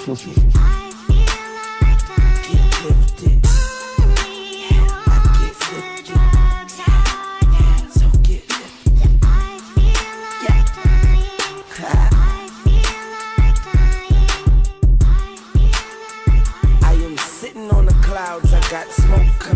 I am sitting on the clouds, I got smoke coming